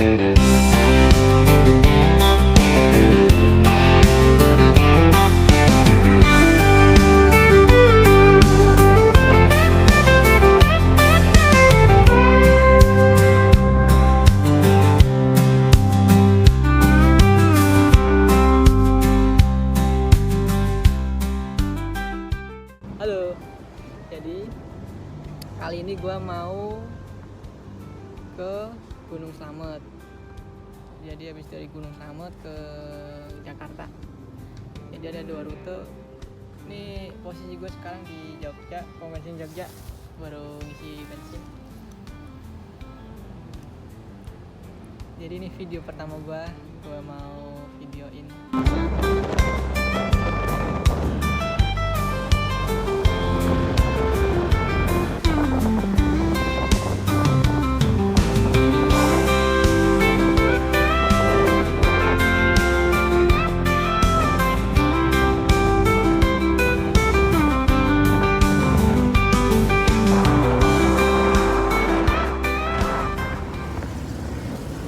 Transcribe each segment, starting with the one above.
Halo, jadi kali ini gue mau ke Gunung Slamet. Jadi habis dari Gunung Slamet ke Jakarta. Jadi ada 2 rute. Ini posisi gue sekarang di Jogja, pom bensin Jogja, baru ngisi bensin. Jadi ini video pertama gue mau videoin.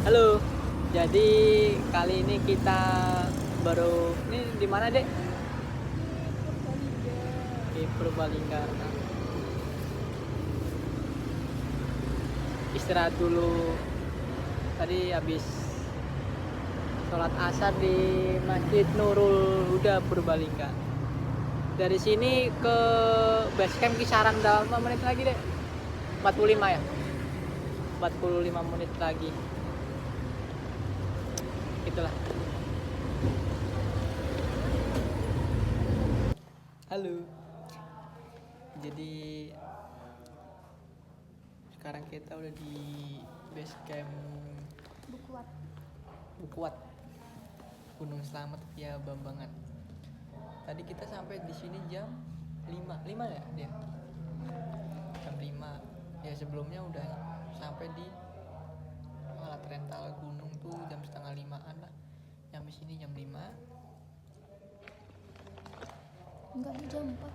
Halo, jadi kali ini kita baru di mana dek? Di Purbalingga. Istirahat dulu. Tadi habis sholat asar di Masjid Nurul Huda Purbalingga. Dari sini ke base camp kisaran berapa menit lagi dek? 45 ya? 45 menit lagi. Itulah. Halo. Jadi sekarang kita udah di base camp Bukuat Gunung Slamet ya Bambangan. Tadi kita sampai di sini jam 5 ya dia. Jam 5. Ya sebelumnya udah sampai di alat rental gunung tuh jam setengah 5-an lah. Nyampe sini jam 5. Enggak, jam 4.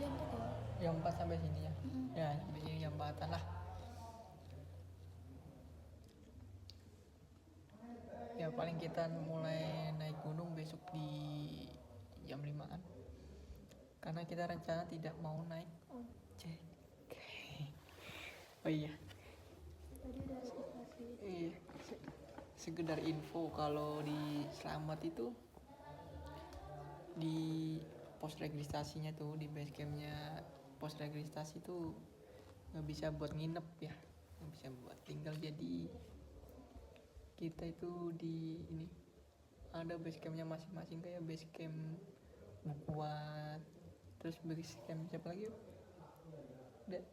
Jam 4 ya? Jam 4 sampai sini ya. Ya, sampai sini jam 4-an lah. Ya paling kita mulai naik gunung besok di jam 5-an. Karena kita rencana tidak mau naik ojek. Oh iya. Tadi udah registrasi. Iya. Sekedar info kalau di Slamet itu di pos registrasinya tuh di base campnya pos registrasi tuh nggak bisa buat nginep ya, nggak bisa buat tinggal. Jadi kita itu di ini ada base campnya masing-masing, kayak base camp Bukuat, terus base camp siapa lagi? Udah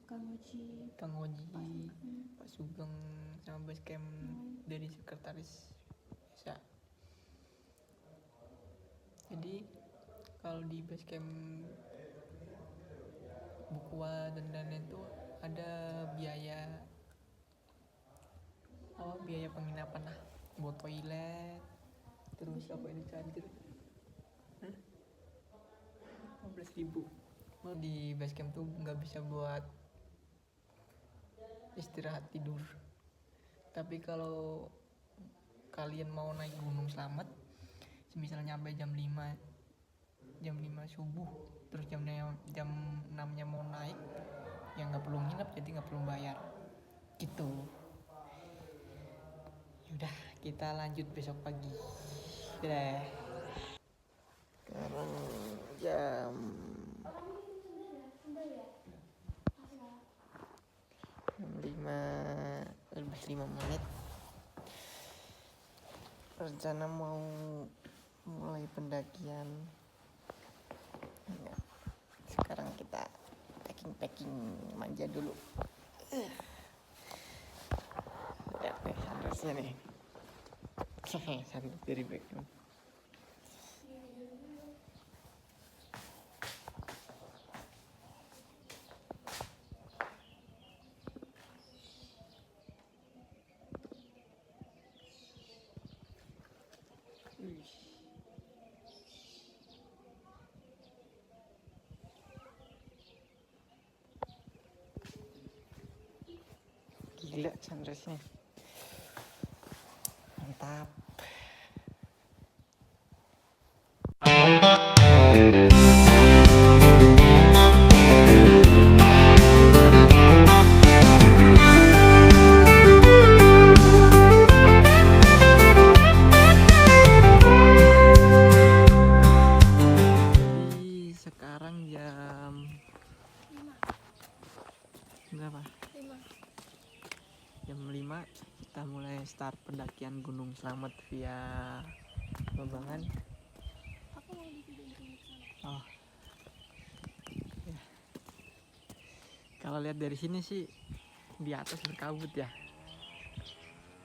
Kang Oji, Pak Sugeng, sama base camp dari sekretaris biasa. Jadi kalau di base camp Bukuat dan lain-lain itu ada biaya penginapan lah, buat toilet, terus apa ini charger 15.000. Di base camp tuh nggak bisa buat istirahat tidur. Tapi kalau kalian mau naik Gunung Slamet, misalnya nyampe jam 5 subuh, terus jam 6-nya mau naik, ya nggak perlu nginep, jadi nggak perlu bayar gitu. Yaudah, kita lanjut besok pagi. Dadah. Sekarang jam 5 rencana mau mulai pendakian ya. Sekarang kita packing manja dulu. Ya harusnya nih satu dari background. Gila sunrise-nya. Mantap. Jadi sekarang jam 5. berapa? 5. Jam 5 kita mulai start pendakian Gunung Slamet via Bambangan. Aku mau divideoin ke sana. Oh. Ya. Kalau lihat dari sini sih di atas berkabut ya.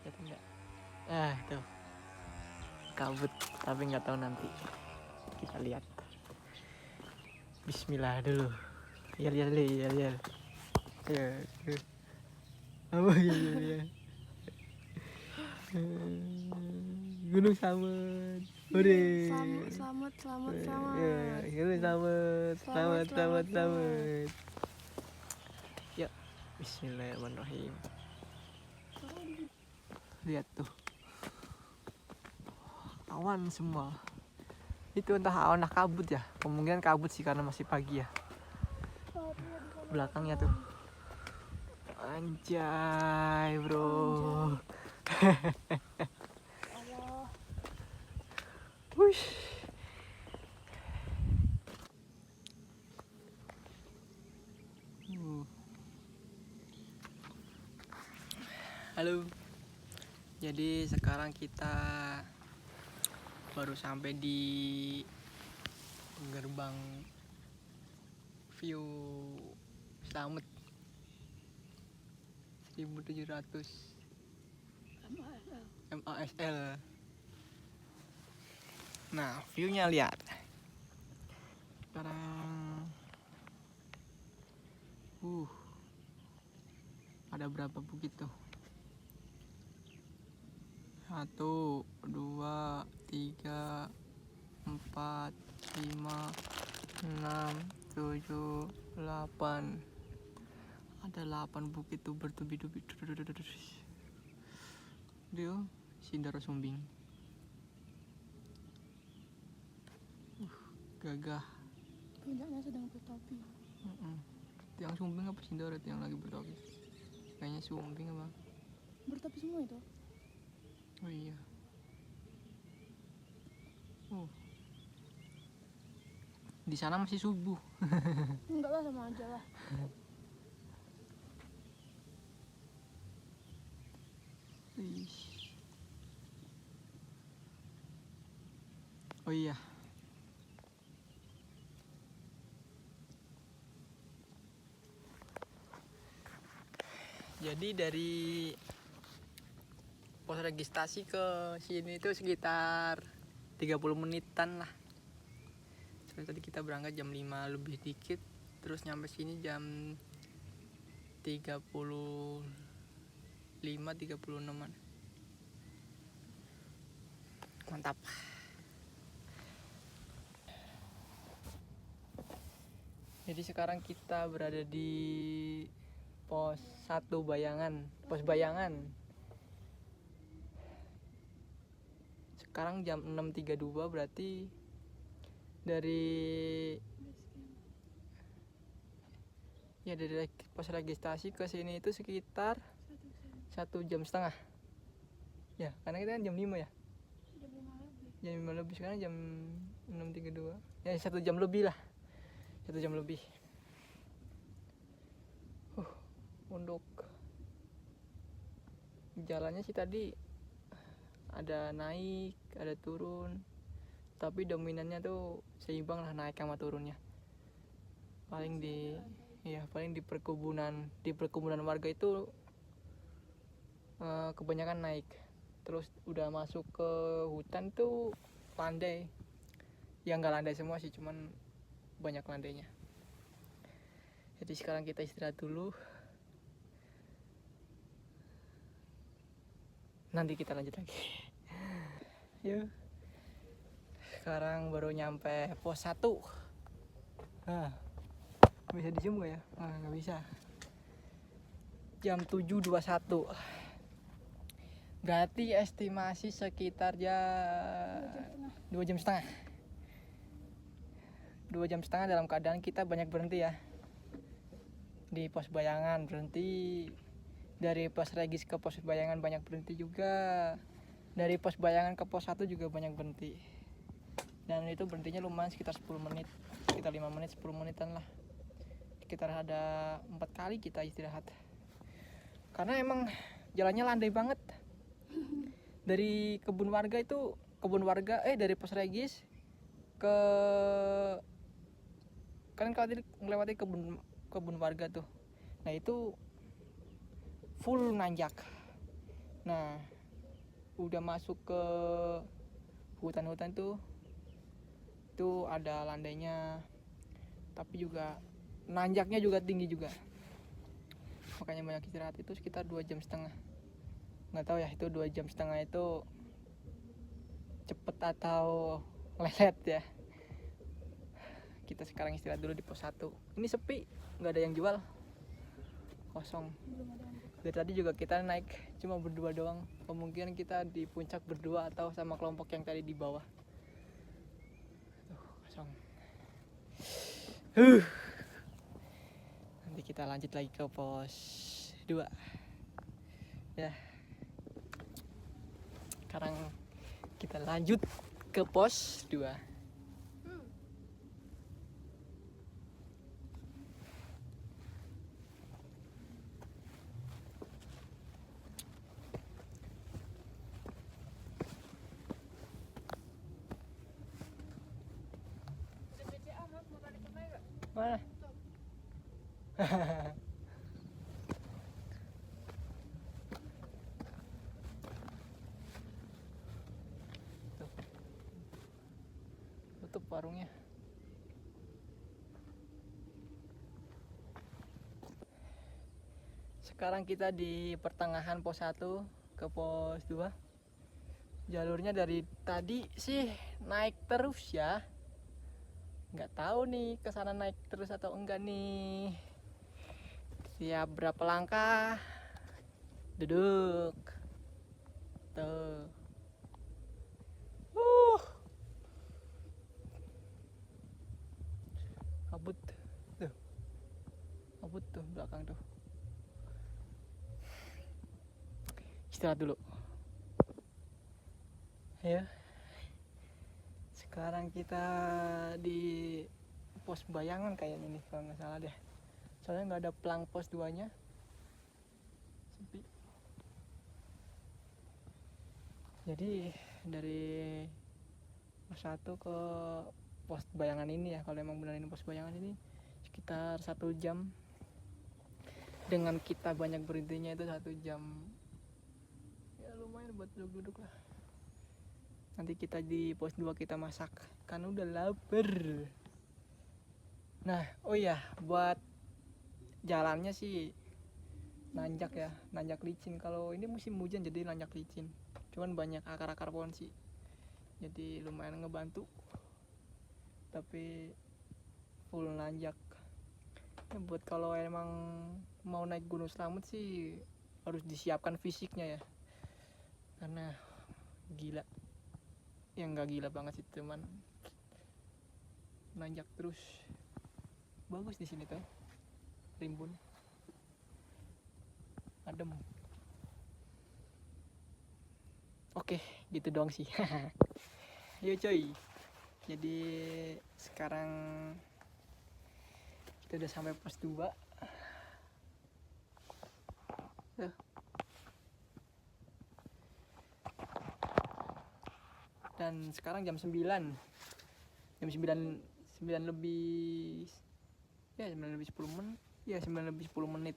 Lihat enggak? Tuh. Kabut, tapi nggak tahu nanti. Kita lihat. Bismillah dulu. Lihat. Apa ya? Gunung Slamet. Ode. Selamat. Gunung Slamet. Ya, bismillahirrahmanirrahim. Lihat tuh. Awan semua. Itu entah awan kabut ya. Kemungkinan kabut sih karena masih pagi ya. Belakangnya tuh. Anjay, bro. Allah. Wush. Halo. Jadi sekarang kita baru sampai di gerbang view Slamet 1700 MASL. Nah, view-nya lihat. Sekarang ada berapa bukit tuh? 1, 2, 3, 4, 5, 6, 7, 8. Ada 8 bukit tuh bertubi-tubi. Dia Sindara Sumbing. Gagah. Puncaknya sedang bertopi. Tiang Sumbing apa Sindara yang lagi bertopi? Kayaknya Sumbing apa? Bertopi semua itu. Oh iya. Di sana masih subuh. Enggak lah, sama aja lah. Oh iya. Jadi dari pos registrasi ke sini itu sekitar 30 menitan lah. Soalnya tadi kita berangkat jam 5 lebih dikit, terus nyampe sini jam 36-an. Mantap. Jadi sekarang kita berada di pos 1 pos Bayangan. Sekarang jam 6.32, berarti dari pos registrasi ke sini itu sekitar 1,5 jam. Ya, karena kita kan jam 5 ya. Jam 5 lebih, sekarang jam 6.32. Ya, 1 jam lebih lah. 1 jam lebih. Untuk jalannya sih tadi ada naik, ada turun. Tapi dominannya tuh seimbang lah naik sama turunnya. Paling di perkebunan warga itu kebanyakan naik. Terus udah masuk ke hutan tuh landai. Ya nggak landai semua sih, cuman banyak landainya. Jadi sekarang kita istirahat dulu. Nanti kita lanjut lagi. Yuk. Sekarang baru nyampe pos 1. Bisa di zoom gak ya? Nggak bisa. Jam 7.21. Berarti estimasi sekitar ya 2 jam setengah. 2 jam setengah dalam keadaan kita banyak berhenti ya. Di pos bayangan berhenti, dari pos Regis ke pos bayangan banyak berhenti juga, dari pos bayangan ke pos 1 juga banyak berhenti. Dan itu berhentinya lumayan sekitar 10 menit, sekitar 5 menit 10 menitan lah. Sekitar ada 4 kali kita istirahat. Karena emang jalannya landai banget. Dari kebun warga dari pos Regis ke kan kalau tadi melewati kebun warga tuh. Nah, itu full nanjak. Nah, udah masuk ke hutan-hutan tuh ada landainya, tapi juga nanjaknya juga tinggi juga. Makanya banyak istirahat. Itu sekitar 2 jam setengah. Nggak tahu ya itu 2 jam setengah itu cepet atau lelet ya. Kita sekarang istirahat dulu di pos 1. Ini sepi, nggak ada yang jual, kosong. Dari tadi juga kita naik cuma berdua doang. Kemungkinan kita di puncak berdua atau sama kelompok yang tadi di bawah. Tuh, kosong. Nanti kita lanjut lagi ke pos 2 ya. Sekarang kita lanjut ke pos 2. Mana? Tutup warungnya. Sekarang kita di pertengahan pos 1 ke pos 2. Jalurnya dari tadi sih naik terus ya. Nggak tahu nih kesana naik terus atau enggak nih. Siap berapa langkah, duduk tuh. Kabut tuh, kabut tuh belakang tuh. Istirahat dulu ya. Sekarang kita di pos bayangan kayaknya nih kalau nggak salah deh. Soalnya nggak ada pelang pos 2-nya, sepi. Jadi dari pos 1 ke pos bayangan ini ya, kalau emang benar ini pos bayangan ini sekitar 1 jam. Dengan kita banyak berhentinya itu 1 jam. Ya lumayan buat duduk-duduk lah. Nanti kita di pos 2 kita masak, kan udah lapar. Nah, oh iya, buat jalannya sih nanjak ya, nanjak licin. Kalau ini musim hujan jadi nanjak licin. Cuman banyak akar-akar pohon sih, jadi lumayan ngebantu. Tapi full nanjak. Ya, buat kalau emang mau naik Gunung Slamet sih harus disiapkan fisiknya ya, karena gila. Yang nggak gila banget sih, cuman nanjak terus. Bagus di sini tuh, rimbun, adem. Oke, gitu doang sih. Yuk coy. Jadi sekarang kita udah sampai pos 2. Dan sekarang jam 9. Jam 9 lebih ya, 9 lebih 10 menit. Ya, 9 lebih 10 menit.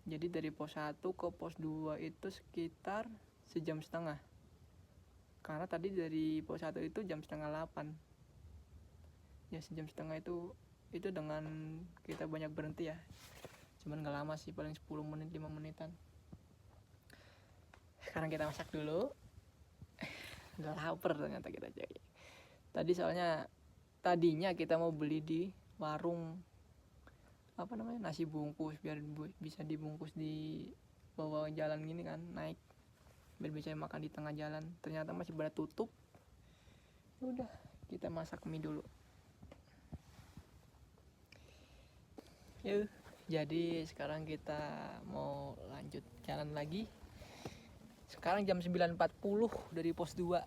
Jadi dari pos 1 ke pos 2 itu sekitar sejam setengah. Karena tadi dari pos 1 itu jam setengah 8. Ya, sejam setengah itu dengan kita banyak berhenti ya. Cuman gak lama sih, paling 10 menit 5 menitan. Sekarang kita masak dulu. Udah lapar ternyata kita coy. Tadi soalnya tadinya kita mau beli di warung nasi bungkus, biar bisa dibungkus di bawah jalan gini kan, naik. biar bisa makan di tengah jalan. Ternyata masih pada tutup. Udah, kita masak mie dulu. Yuk, jadi sekarang kita mau lanjut jalan lagi. Sekarang jam 9.40 dari pos 2.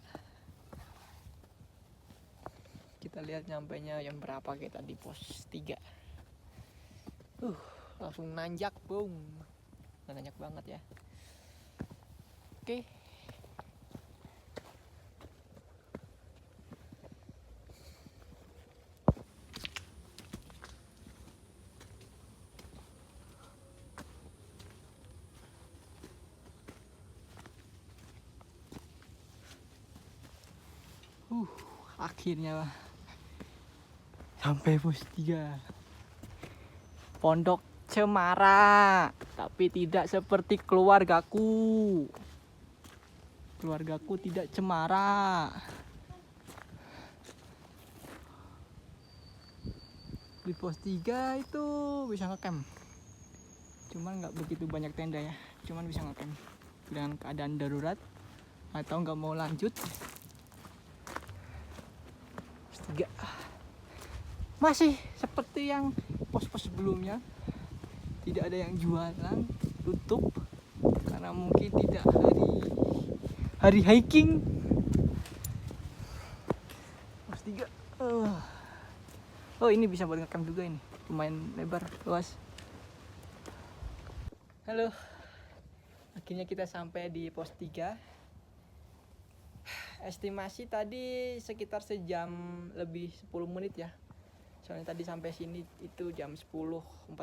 Kita lihat nyampainya jam berapa kita di pos 3. Langsung nanjak, boom. Nanjak banget ya. Oke. Akhirnya sampai pos 3. Pondok Cemara, tapi tidak seperti keluargaku. Keluargaku tidak cemara. Di pos 3 itu bisa ngecamp. Cuman nggak begitu banyak tenda ya. Cuman bisa ngecamp dengan keadaan darurat atau nggak mau lanjut. Pos 3 masih seperti yang pos-pos sebelumnya, tidak ada yang jualan, tutup karena mungkin tidak hari hiking. Pos 3 oh ini bisa buat ngecamp juga, ini lumayan lebar, luas. Halo, akhirnya kita sampai di pos 3. Estimasi tadi sekitar sejam lebih 10 menit ya. Soalnya tadi sampai sini itu jam 10.49.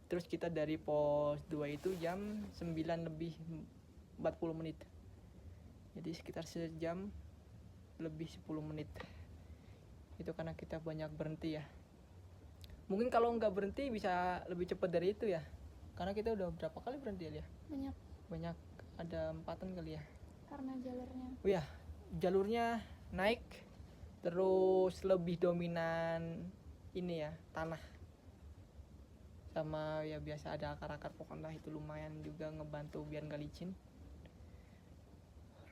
Terus kita dari pos 2 itu jam 9 lebih 40 menit. Jadi sekitar sejam lebih 10 menit. Itu karena kita banyak berhenti ya. Mungkin kalau nggak berhenti bisa lebih cepat dari itu ya. Karena kita udah berapa kali berhenti ya? Banyak, ada 4-an kali ya. Karena jalurnya. Oh ya, jalurnya naik. Terus lebih dominan ini ya, tanah. Sama ya biasa ada akar-akar pohon lah, itu lumayan juga ngebantu biar nggak licin.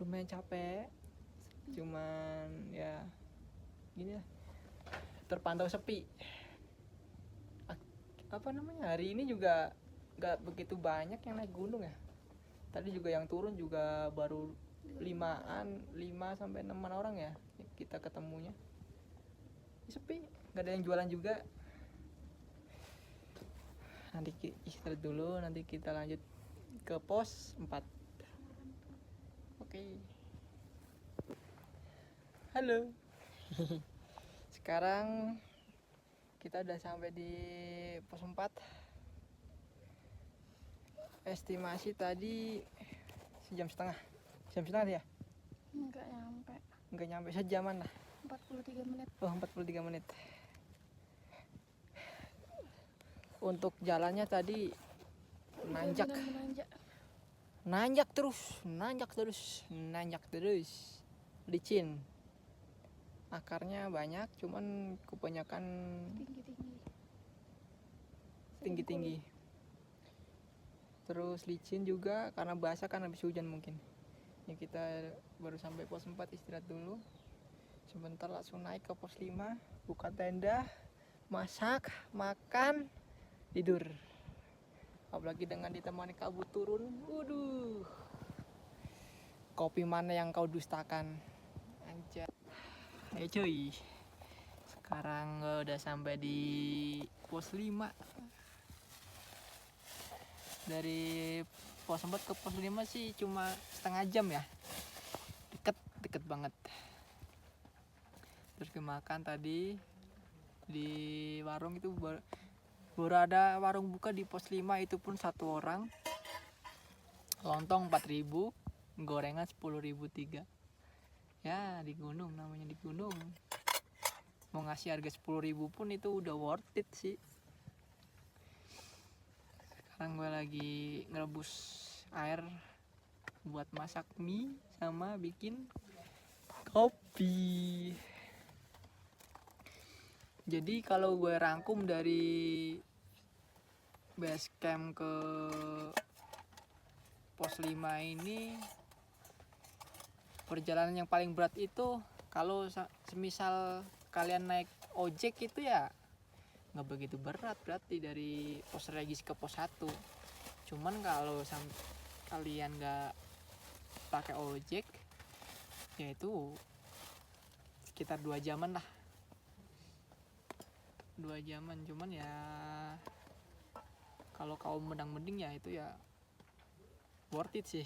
Lumayan capek, cuman ya gini lah, terpantau sepi. Apa namanya, hari ini juga nggak begitu banyak yang naik gunung ya. Tadi juga yang turun juga baru 5-6 orang ya kita ketemunya. Sepi, nggak ada yang jualan juga. Nanti istirahat dulu, nanti kita lanjut ke pos 4. Oke. Halo. Sekarang kita udah sampai di pos 4. Estimasi tadi sejam setengah ya? Enggak nyampe sejaman lah. 43 menit. Oh, 43 menit. Untuk jalannya tadi nanjak terus, licin. Akarnya banyak, cuman kebanyakan tinggi. Terus licin juga karena basah, karena habis hujan mungkin. Ya kita baru sampai pos 4, istirahat dulu. Sebentar langsung naik ke pos 5, buka tenda, masak, makan, tidur. Apalagi dengan ditemani kabut turun. Waduh. Kopi mana yang kau dustakan? Anjay. Ayo cuy. Sekarang udah sampai di pos 5. Dari pos 4 ke pos 5 sih cuma setengah jam ya. Deket banget. Terus makan tadi di warung itu baru ada warung buka di pos 5, itu pun 1 orang. Lontong 4.000, gorengan 10.000 3. Ya di gunung, namanya di gunung. Mau ngasih harga 10.000 pun itu udah worth it sih. Sekarang gue lagi ngerebus air buat masak mie sama bikin kopi. Jadi kalau gue rangkum dari base camp ke pos 5 ini perjalanan yang paling berat itu kalau semisal kalian naik ojek itu ya nggak begitu berat berarti dari pos Regis ke pos 1. Cuman kalau kalian nggak pakai ojek ya itu sekitar 2 jaman lah, 2 jaman. Cuman ya kalau kaum mending ya itu ya worth it sih.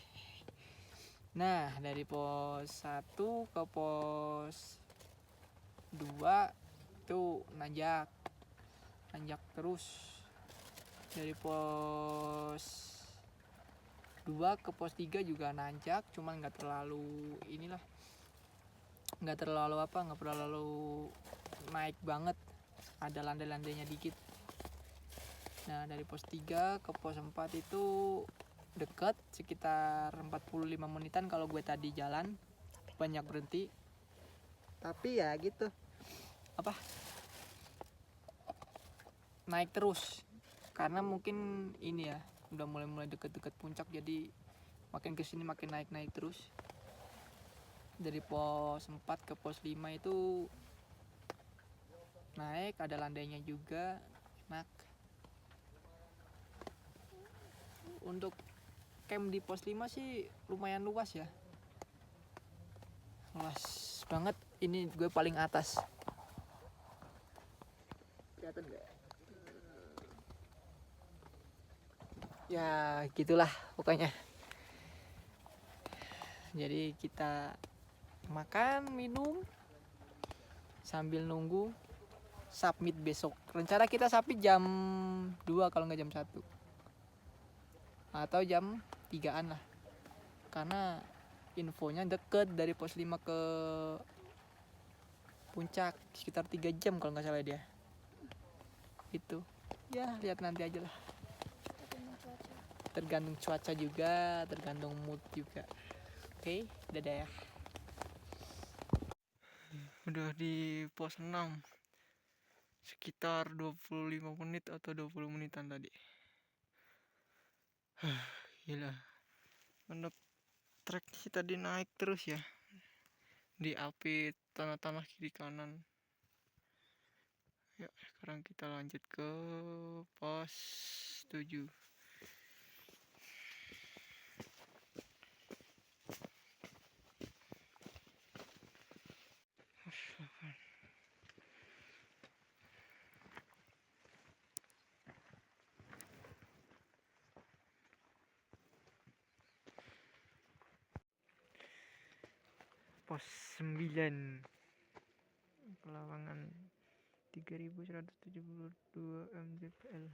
Nah dari pos 1 ke pos 2 itu nanjak terus. Dari pos 2 ke pos 3 juga nanjak, cuman nggak terlalu nggak terlalu naik banget, ada landai-landainya dikit. Nah dari pos 3 ke pos 4 itu deket, sekitar 45 menitan kalau gue tadi jalan, banyak berhenti. Tapi ya gitu, naik terus karena mungkin ini ya udah mulai deket-deket puncak, jadi makin kesini makin naik terus. Dari pos 4 ke pos 5 itu naik, ada landainya juga, enak. Untuk camp di pos 5 sih lumayan luas ya, luas banget. Ini gue paling atas, kelihatan gak? Ya gitulah pokoknya. Jadi kita makan minum sambil nunggu submit besok. Rencana kita submit jam 2 kalau nggak jam 1 atau jam 3-an lah, karena infonya deket dari pos 5 ke puncak, sekitar 3 jam kalau nggak salah dia. Itu ya lihat nanti aja lah, tergantung cuaca juga, tergantung mood juga. Oke, dadah ya. Udah di pos 6 sekitar 25 menit atau 20 menitan tadi. Gila, untuk trek kita tadi naik terus ya, diapit tanah-tanah kiri kanan. Ya sekarang kita lanjut ke pos 7. Pos 9 Pelawangan 3172 mdpl.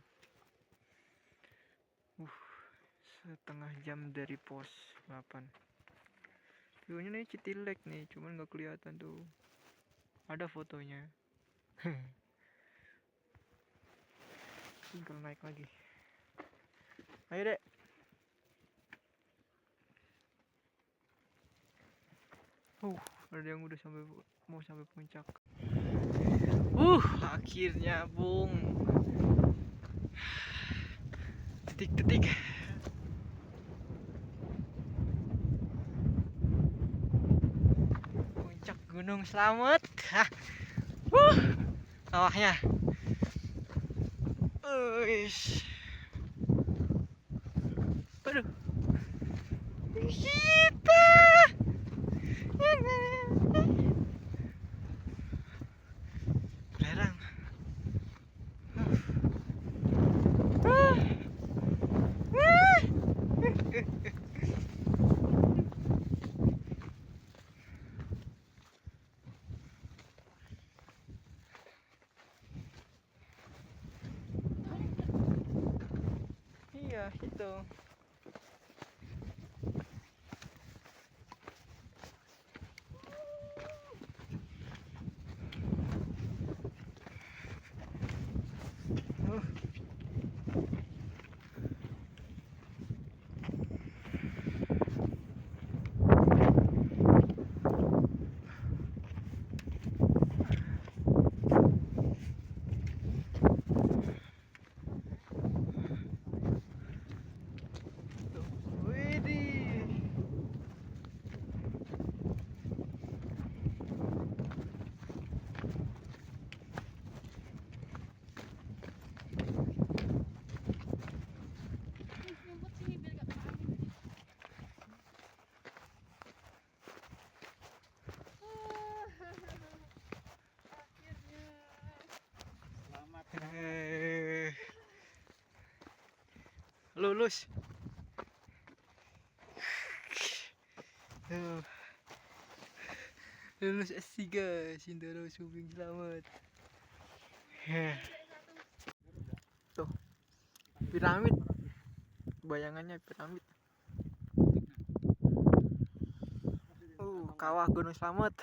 Setengah jam dari pos 8. View-nya nih Citilek nih, cuman nggak kelihatan tuh, ada fotonya. Tinggal naik lagi. Ayo dek. Ada yang udah mau sampai puncak. Akhirnya bung. Detik-detik. Puncak Gunung Slamet. Sawahnya. Aduh. Kita. Belerang. Iya itu. lulus. Tuh. Lulus S3 Sindoro Subing selamat. Tuh piramid, bayangannya piramid. Kawah Gunung Slamet.